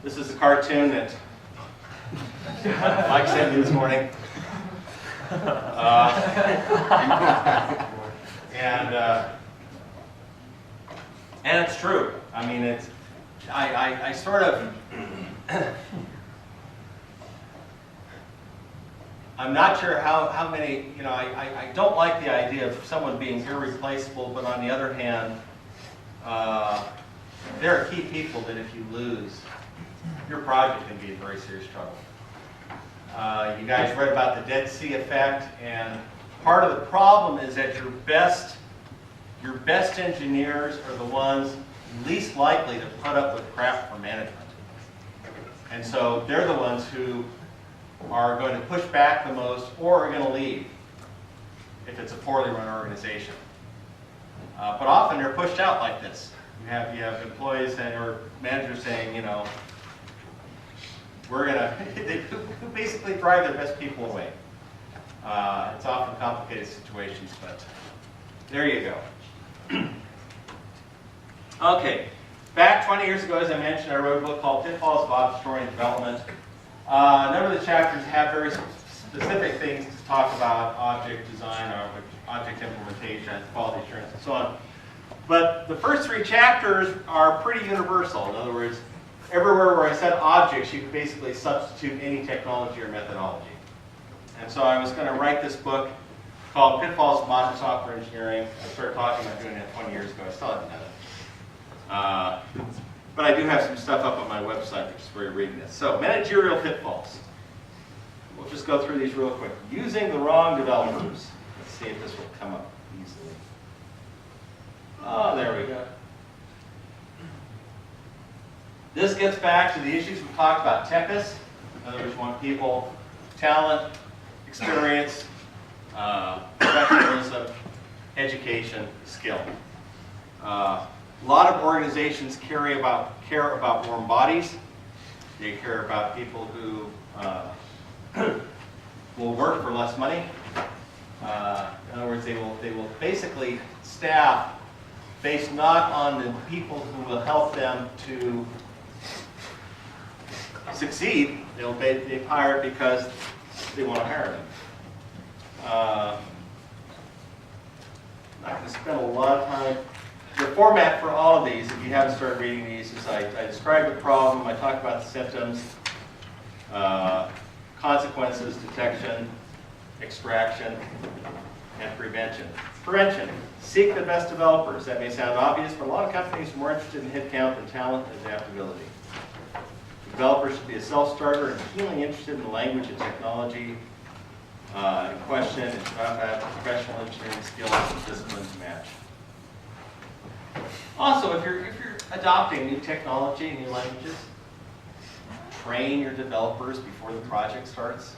This is a cartoon that Mike sent me this morning. And it's true. I mean, it's, I sort of, I'm not sure how many, you know, I don't like the idea of someone being irreplaceable, but on the other hand, there are key people that if you lose, your project can be in very serious trouble. You guys read about the Dead Sea effect, and part of the problem is that your best engineers are the ones least likely to put up with crap from management. And so they're the ones who are going to push back the most or are going to leave if it's a poorly run organization. But often they're pushed out like this. You have employees or managers saying, you know, we're going to, they basically drive their best people away. It's often complicated situations, but there you go. Okay, back 20 years ago, as I mentioned, I wrote a book called Pitfalls of Object-Oriented Development. A number of the chapters have very specific things to talk about object design, or object implementation, quality assurance, and so on. But the first 3 chapters are pretty universal. In other words, everywhere where I said objects, you could basically substitute any technology or methodology. And so I was going to write this book called Pitfalls of Modern Software Engineering. I started talking about doing it 20 years ago. I still haven't done it. But I do have some stuff up on my website, which is where you're reading this. So, managerial pitfalls. We'll just go through these real quick. Using the wrong developers. Let's see if this will come up easily. Oh, there we go. This gets back to the issues we talked about. TEPIS. In other words, you want people, talent, experience, professionalism, education, skill. A lot of organizations care about warm bodies. They care about people who will work for less money. In other words, they will basically staff based not on the people who will help them to succeed. They hire because they want to hire them. I'm not going to spend a lot of time. The format for all of these, if you haven't started reading these, is I describe the problem, I talk about the symptoms, consequences, detection, extraction, and prevention. Prevention. Seek the best developers. That may sound obvious, but a lot of companies are more interested in headcount than talent and adaptability. Developers should be a self-starter and keenly interested in the language and technology in question, and should not have professional engineering skills and discipline to match. Also, if you're adopting new technology, new languages, train your developers before the project starts.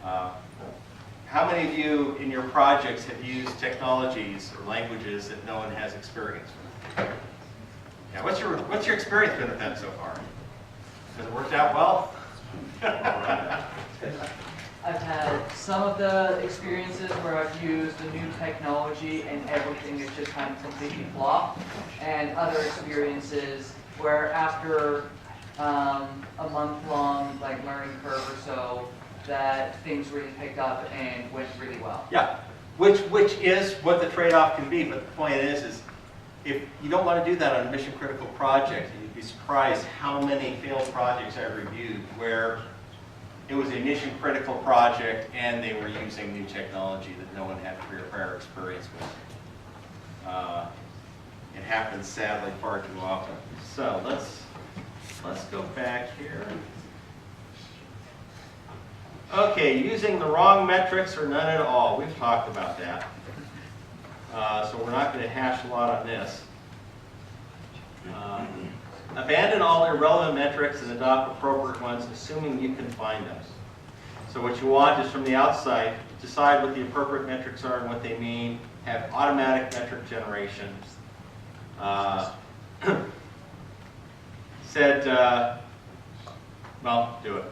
How many of you in your projects have used technologies or languages that no one has experience with? Yeah, what's your experience been with that so far? Has it worked out well? I've had some of the experiences where I've used a new technology and everything is just kind of completely flopped, and other experiences where after a month-long learning curve or so, that things really picked up and went really well. Yeah, which is what the trade-off can be. But the point is if you don't want to do that on a mission-critical project, you'd be surprised how many failed projects I reviewed where it was a mission-critical project and they were using new technology that no one had prior experience with. It happens sadly far too often. So let's go back here. Okay, using the wrong metrics or none at all. We've talked about that. So we're not going to hash a lot on this. Abandon all irrelevant metrics and adopt appropriate ones, assuming you can find them. So what you want is from the outside, decide what the appropriate metrics are and what they mean, have automatic metric generation. Well, do it.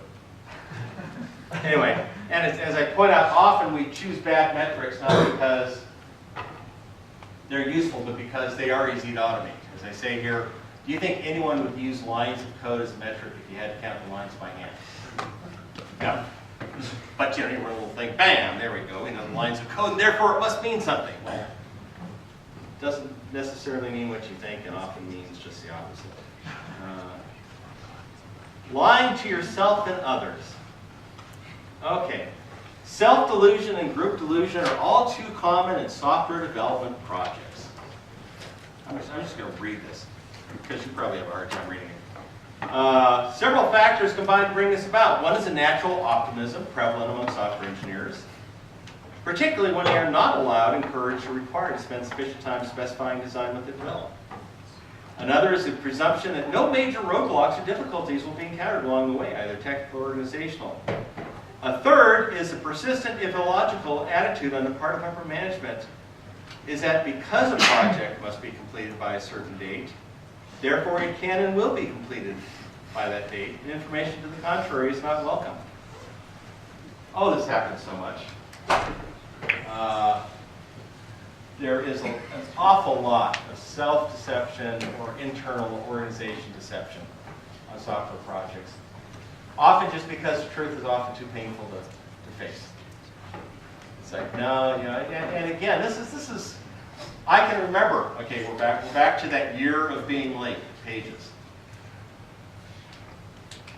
Anyway, and as I point out, often we choose bad metrics not because they're useful, but because they are easy to automate. As I say here, Do you think anyone would use lines of code as a metric if you had to count the lines by hand? No. But you know, you run a little thing, bam, there we go. You know, the lines of code, and therefore it must mean something. Well, it doesn't necessarily mean what you think, and often means just the opposite. Lying to yourself and others. Okay. Self-delusion and group delusion are all too common in software development projects. I'm just going to read this, because you probably have a hard time reading it. Several factors combine to bring this about. One is a natural optimism prevalent among software engineers, particularly when they are not allowed, encouraged, or required to spend sufficient time specifying design with the development. Another is the presumption that no major roadblocks or difficulties will be encountered along the way, either technical or organizational. A third is a persistent, if illogical, attitude on the part of upper management is that because a project must be completed by a certain date, therefore it can and will be completed by that date, and information to the contrary is not welcome. Oh, this happens so much. There is an awful lot of self-deception or internal organization deception on software projects. Often just because the truth is often too painful to face. It's like, no, you know, and again, this is, I can remember, okay, we're back to that year of being late, pages.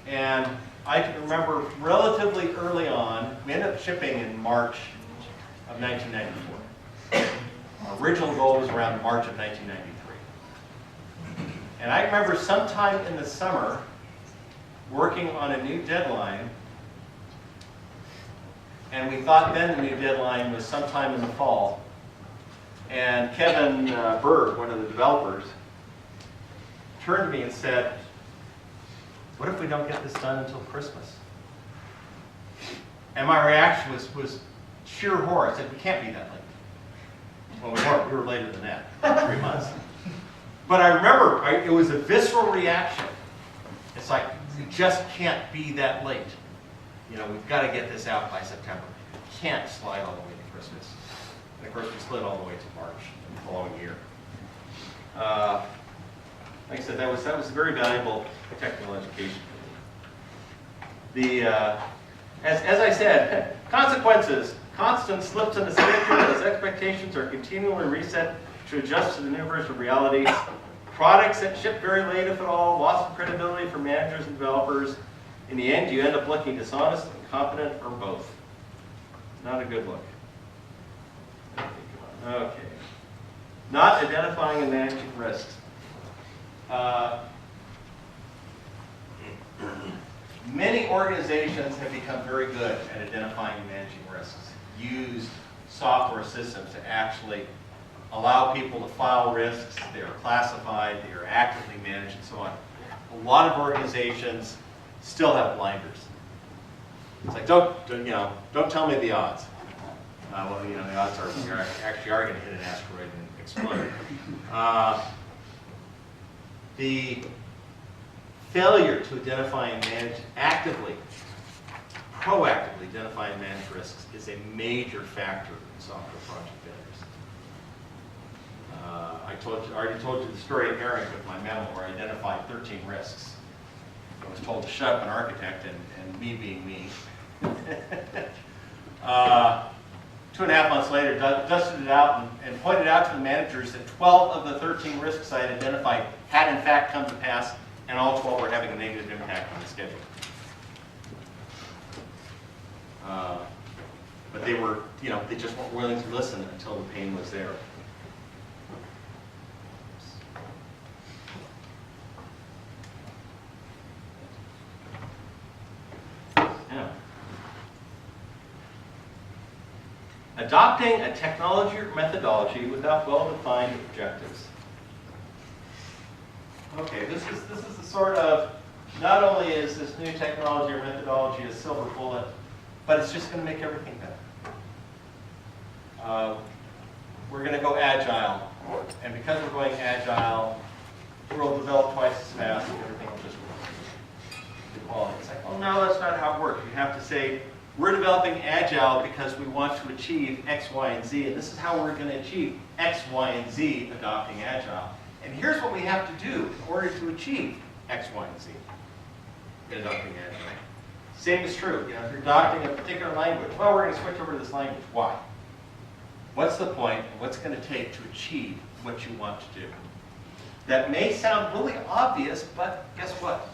And I can remember relatively early on, we ended up shipping in March of 1994. Our original goal was around March of 1993. And I remember sometime in the summer, working on a new deadline, and we thought then the new deadline was sometime in the fall. And Kevin Berg, one of the developers, turned to me and said, "What if we don't get this done until Christmas?" And my reaction was sheer horror. I said, "We can't be that late." Well, we weren't. We were later than that, 3 months. But I remember, it was a visceral reaction. It's like, we just can't be that late. You know, we've got to get this out by September. We can't slide all the way to Christmas. And of course, we slid all the way to March the following year. Like I said, that was a very valuable technical education for me. As I said, consequences. Constant slips in the schedule as expectations are continually reset to adjust to the new version of reality. Products that ship very late, if at all, loss of credibility for managers and developers. In the end, you end up looking dishonest, incompetent, or both. Not a good look. Okay. Not identifying and managing risks. Many organizations have become very good at identifying and managing risks. Use software systems to actually allow people to file risks. They are classified, they are actively managed, and so on. A lot of organizations still have blinders. It's like, don't tell me the odds. Well, you know, the odds are you actually are going to hit an asteroid and explode. The failure to identify and manage actively, proactively identify and manage risks is a major factor in software project failures. I already told you the story of Eric with my memo where I identified 13 risks. I was told to shut up an architect, and me being me. 2.5 months later, dusted it out and pointed out to the managers that 12 of the 13 risks I had identified had in fact come to pass, and all 12 were having a negative impact on the schedule. But they were, they just weren't willing to listen until the pain was there. Yeah. Adopting a technology or methodology without well-defined objectives. Okay, this is the sort of, not only is this new technology or methodology a silver bullet, but it's just going to make everything better. We're going to go agile, and because we're going agile, we'll develop twice as fast, and everything will just work. The quality. It's like, oh no, that's not how it works. You have to say, we're developing agile because we want to achieve X, Y, and Z, and this is how we're going to achieve X, Y, and Z adopting agile. And here's what we have to do in order to achieve X, Y, and Z in adopting Agile. Same is true. You know, if you're adopting a particular language, well, we're going to switch over to this language. Why? What's the point, and what's it going to take to achieve what you want to do? That may sound really obvious, but guess what?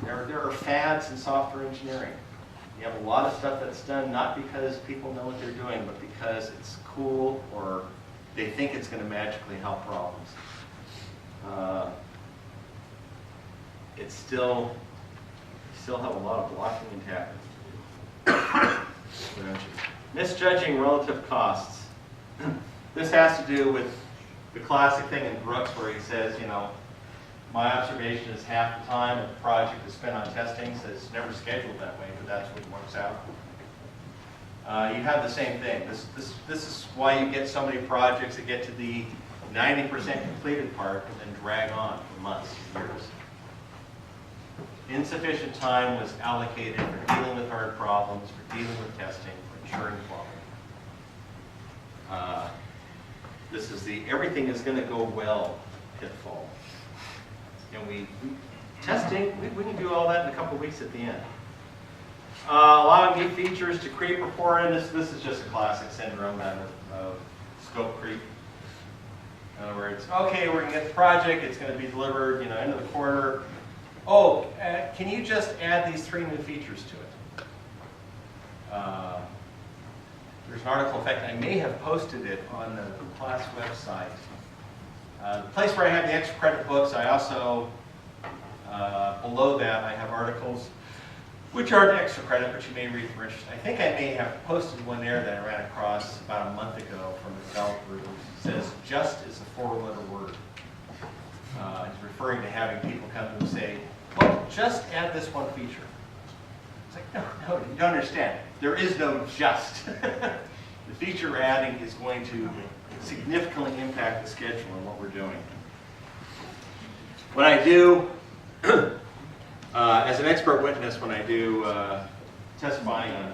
There are fads in software engineering. You have a lot of stuff that's done not because people know what they're doing, but because it's cool or they think it's going to magically help problems. It's still have a lot of blocking and tackling. Misjudging relative costs. This has to do with the classic thing in Brooks where he says, you know, my observation is half the time a project is spent on testing, so it's never scheduled that way, but that's what works out. You have the same thing. This is why you get so many projects that get to the 90% completed part and then drag on for months, years. Insufficient time was allocated for dealing with hard problems, for dealing with testing, for ensuring quality. This is the everything is going to go well pitfall. And testing, we can do all that in a couple of weeks at the end. Allowing new features to creep or pour in. This is just a classic syndrome of scope creep. In other words, okay, we're going to get the project, it's going to be delivered, you know, end of the quarter. Oh, can you just add these 3 new features to it? There's an article, in fact, I may have posted it on the class website. The place where I have the extra credit books, I also, below that, I have articles which aren't extra credit, but you may read for interest. I think I may have posted one there that I ran across about a month ago from a developer who says, just is a 4-letter word. He's referring to having people come and say, well, just add this one feature. It's like, no, you don't understand. There is no just. The feature we're adding is going to significantly impact the schedule and what we're doing. When I do, as an expert witness, when I do testifying on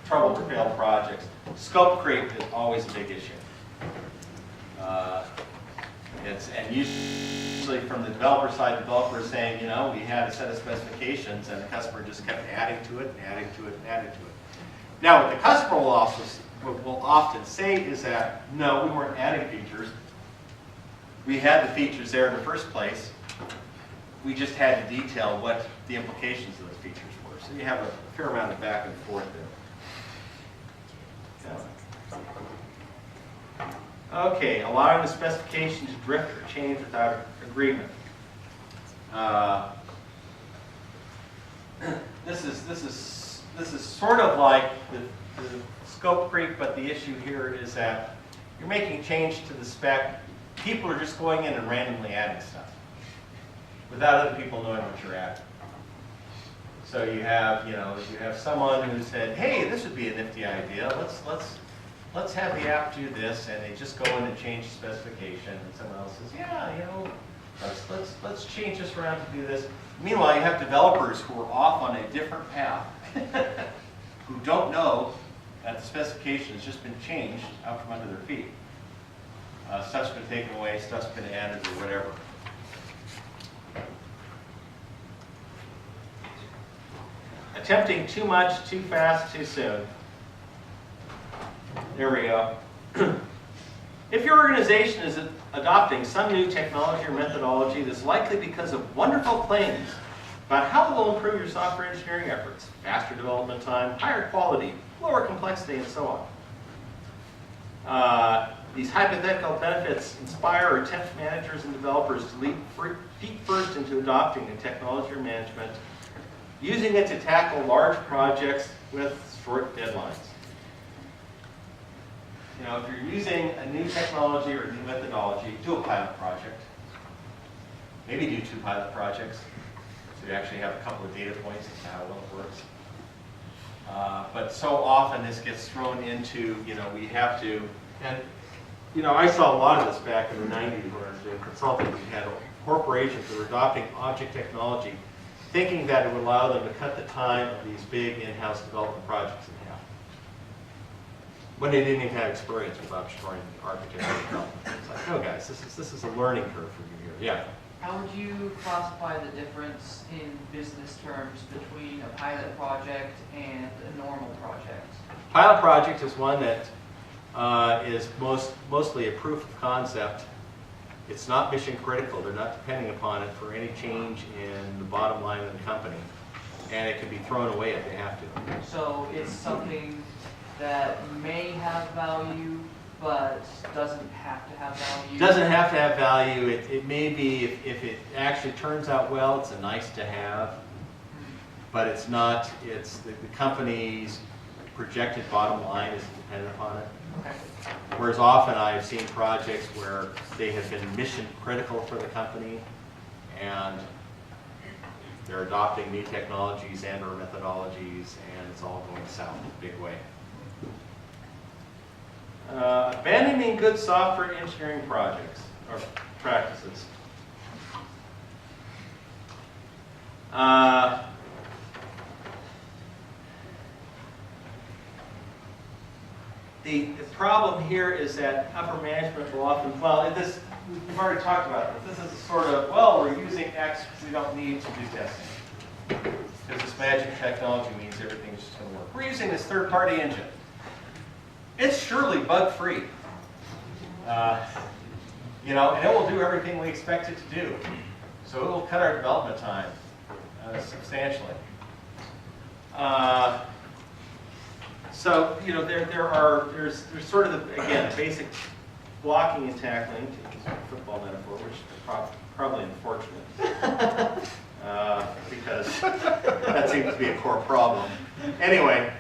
troubled or failed projects, scope creep is always a big issue. And usually from the developer side, developers saying, you know, we had a set of specifications and the customer just kept adding to it and adding to it and adding to it. Now, what the customer will often say is that, no, we weren't adding features. We had the features there in the first place. We just had to detail what the implications of those features were. So you have a fair amount of back and forth there. Okay, allowing the specification to drift or change without agreement. This is sort of like the scope creep, but the issue here is that you're making a change to the spec. People are just going in and randomly adding stuff without other people knowing what you're adding. So you have someone who said, hey, this would be a nifty idea. Let's have the app do this, and they just go in and change the specification, and someone else says, yeah, you know, let's change this around to do this. Meanwhile, you have developers who are off on a different path, who don't know that the specification has just been changed out from under their feet. Stuff's been taken away, stuff's been added, or whatever. Attempting too much, too fast, too soon. There we go. If your organization is adopting some new technology or methodology, it is likely because of wonderful claims about how it will improve your software engineering efforts, faster development time, higher quality, lower complexity, and so on. These hypothetical benefits inspire or tempt managers and developers to leap feet first into adopting a technology or management, using it to tackle large projects with short deadlines. You know, if you're using a new technology or a new methodology, do a pilot project. Maybe do 2 pilot projects, so you actually have a couple of data points as to how well it works. But so often this gets thrown into, you know, we have to, and you know, I saw a lot of this back in the 90s when I was doing consulting. We had corporations that were adopting object technology, thinking that it would allow them to cut the time of these big in-house development projects in when they didn't even have experience with offshoring architecture development. It's like, no guys, this is a learning curve for you here. Yeah. How would you classify the difference in business terms between a pilot project and a normal project? Pilot project is one that is mostly a proof of concept. It's not mission critical. They're not depending upon it for any change in the bottom line of the company. And it can be thrown away if they have to. So it's something that may have value, but doesn't have to have value? Doesn't have to have value. It may be, if it actually turns out well, it's a nice to have. But it's not, it's the company's projected bottom line is dependent upon it. Okay. Whereas often I've seen projects where they have been mission critical for the company and they're adopting new technologies and or methodologies and it's all going south in a big way. Abandoning good software engineering projects or practices. The problem here is that upper management will often, well, this, we've already talked about this. This is a sort of, well, we're using X because we don't need to do testing. Because this magic technology means everything's just going to work. We're using this third-party engine. It's surely bug-free. You know, and it will do everything we expect it to do. So it will cut our development time substantially. So, you know, there's sort of, again, basic blocking and tackling, to use a football metaphor, which is probably unfortunate, because that seems to be a core problem. Anyway,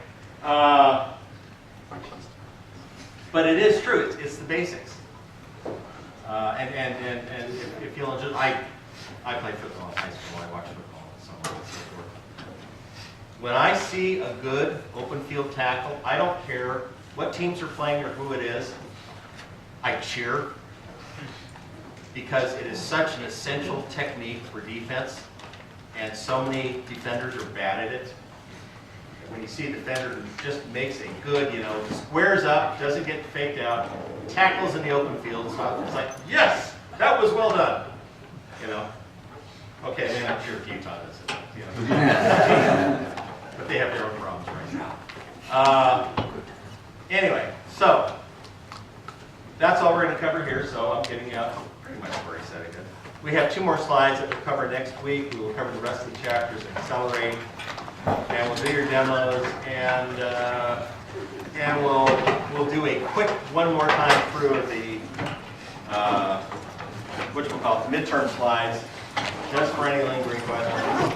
but it is true, it's the basics. And if you'll just, I played football in high school, I watched football and so on and so forth. When I see a good open field tackle, I don't care what teams are playing or who it is, I cheer because it is such an essential technique for defense and so many defenders are bad at it. When you see a defender who just makes a good, you know, squares up, doesn't get faked out, tackles in the open field, so it's like, yes, that was well done, you know. Okay, then I'm sure Utah does it, you know. But they have their own problems right now. Anyway, so that's all we're going to cover here. So I'm getting out pretty much where I said it. We have 2 more slides that we'll cover next week. We will cover the rest of the chapters and accelerate, and we'll do your demos, and we'll do a quick one more time through of the which we'll call the midterm slides, just for any lingering questions.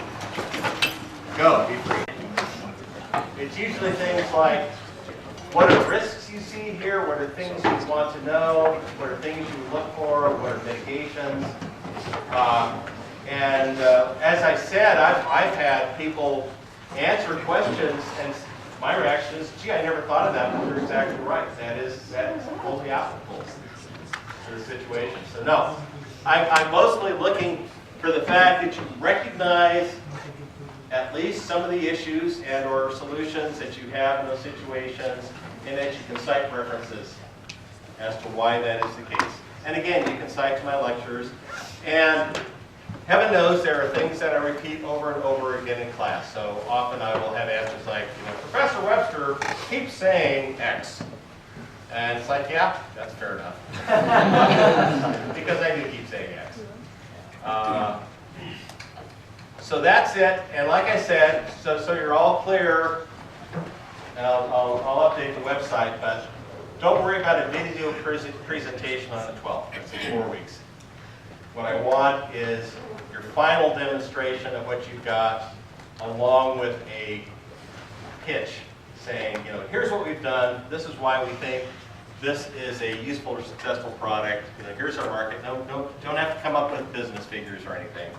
Go, be free. It's usually things like, what are risks you see here? What are things you want to know? What are things you look for? What are mitigations? As I said, I've had people answer questions, and my reaction is, gee, I never thought of that, but you're exactly right. That is fully applicable to the situation. So no, I'm mostly looking for the fact that you recognize at least some of the issues and or solutions that you have in those situations, and that you can cite references as to why that is the case. And again, you can cite to my lectures, and heaven knows there are things that I repeat over and over again in class. So often I will have answers like, you know, Professor Webster keeps saying X. And it's like, yeah, that's fair enough. Because I do keep saying X. So that's it, and like I said, so you're all clear, and I'll update the website, but don't worry about a video presentation on the 12th. It's in 4 weeks. What I want is your final demonstration of what you've got, along with a pitch saying, you know, here's what we've done, this is why we think this is a useful or successful product, you know, here's our market. No, don't have to come up with business figures or anything.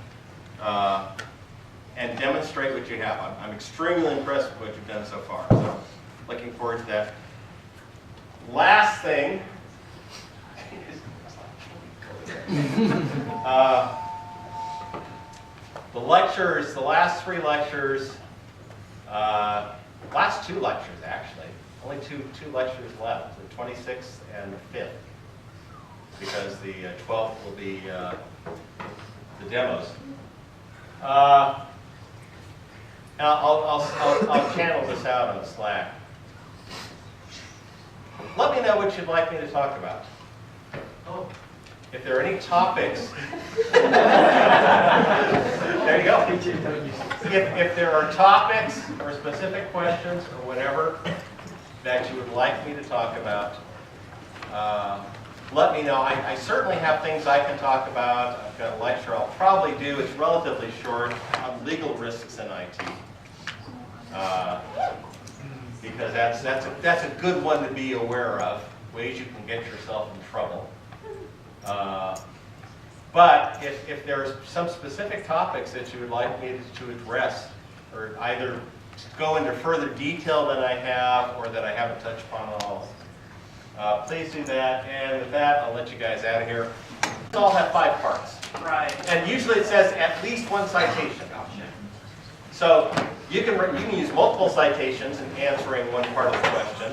And demonstrate what you have. I'm extremely impressed with what you've done so far. So, looking forward to that. Last thing. The lectures, the last 3 lectures, last 2 lectures actually, only two lectures left, the 26th and the 5th, because the 12th will be the demos. Now I'll channel this out on Slack. Let me know what you'd like me to talk about. Oh, if there are any topics, there you go. If there are topics or specific questions or whatever that you would like me to talk about, let me know. I certainly have things I can talk about. I've got a lecture I'll probably do. It's relatively short on legal risks in IT. Because that's a good one to be aware of, ways you can get yourself in trouble. But if there's some specific topics that you would like me to address, or either go into further detail than I have, or that I haven't touched upon at all, please do that. And with that, I'll let you guys out of here. These all have 5 parts. Right. And usually it says at least 1 citation. So you can use multiple citations in answering one part of the question.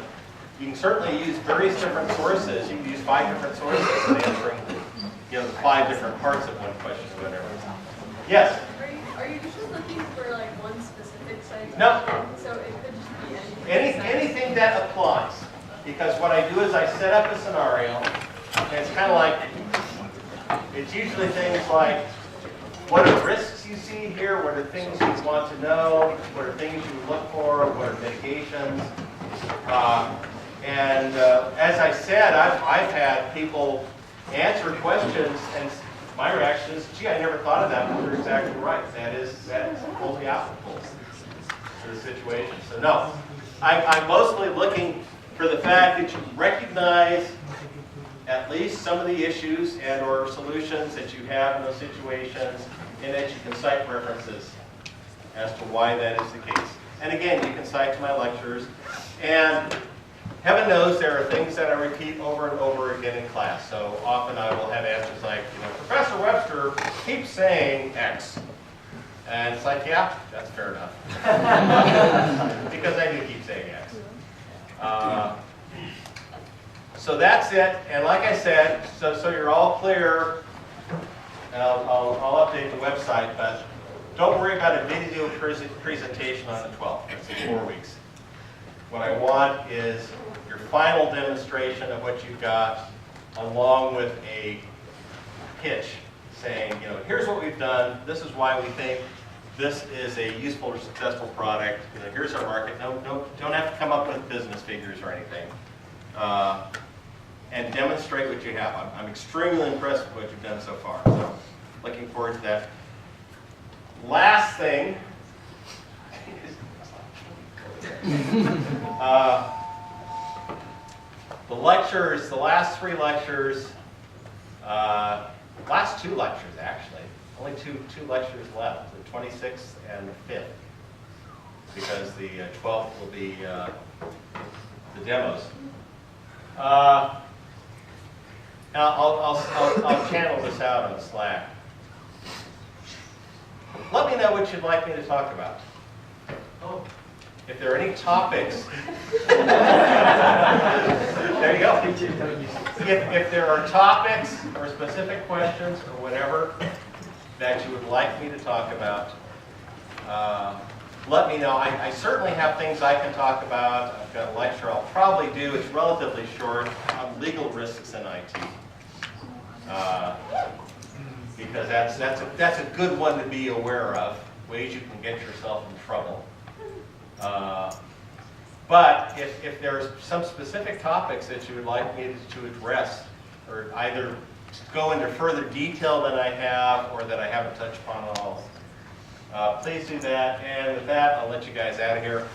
You can certainly use various different sources. You can use 5 different sources in answering, the 5 different parts of one question or whatever. Yes? Are you just looking for like one specific citation? No. So it could just be anything. Anything that applies. Because what I do is I set up a scenario, and it's kind of like, it's usually things like, what are risks you see here? What are things you want to know? What are things you look for? What are mitigations? As I said, I've had people answer questions, and my reaction is, gee, I never thought of that, but you're exactly right. That's totally applicable to the situation. So no, I'm mostly looking for the fact that you recognize at least some of the issues and or solutions that you have in those situations, and that you can cite references as to why that is the case. And again, you can cite to my lectures, and heaven knows there are things that I repeat over and over again in class. So often I will have answers like, Professor Webster keeps saying X. And it's like, yeah, that's fair enough. Because I do keep saying X. So that's it. And like I said, so you're all clear, and I'll update the website, but don't worry about a video presentation on the 12th. That's in 4 weeks. What I want is your final demonstration of what you've got, along with a pitch saying, here's what we've done. This is why we think this is a useful or successful product. Here's our market. No, don't have to come up with business figures or anything. And demonstrate what you have. I'm extremely impressed with what you've done so far. So, looking forward to that. Last thing. The lectures, the last 3 lectures, last 2 lectures actually. Only two lectures left, the 26th and the 5th, because the 12th will be the demos. Now I'll channel this out on Slack. Let me know what you'd like me to talk about. Oh, if there are any topics, there you go. If there are topics or specific questions or whatever that you would like me to talk about, let me know. I certainly have things I can talk about. I've got a lecture I'll probably do. It's relatively short on legal risks in IT. Because that's a good one to be aware of, ways you can get yourself in trouble. But if there's some specific topics that you would like me to address, or either go into further detail than I have, or that I haven't touched upon at all, please do that. And with that, I'll let you guys out of here.